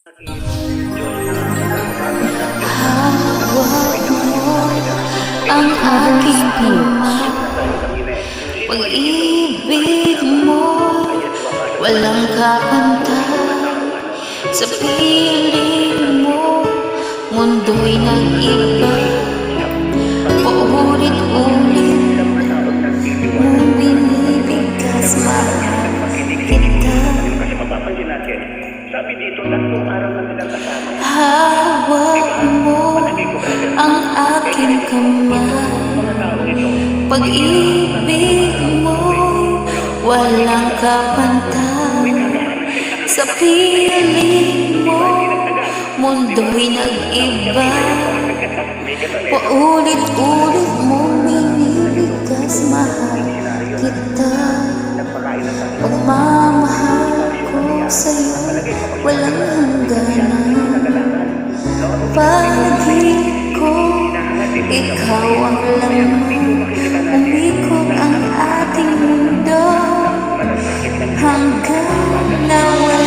Hawak mo ang aking kamay. Pag-ibig mo walang kapantay. Sa piling mo mundo'y nag-iba. Paulit-ulit mong binibigkas, mahal kita. Hawak mo ang aking kamay. Pag-ibig mo walang kapantay. Sa piling mo mundo'y nag-iba. Paulit-ulit mong binibigkas, mahal kita. Pagmamahal ko sa'yo walang hangganan. Pag-ibig ko, ikaw ang laman. Umikot ang ating mundo hanggang nawala.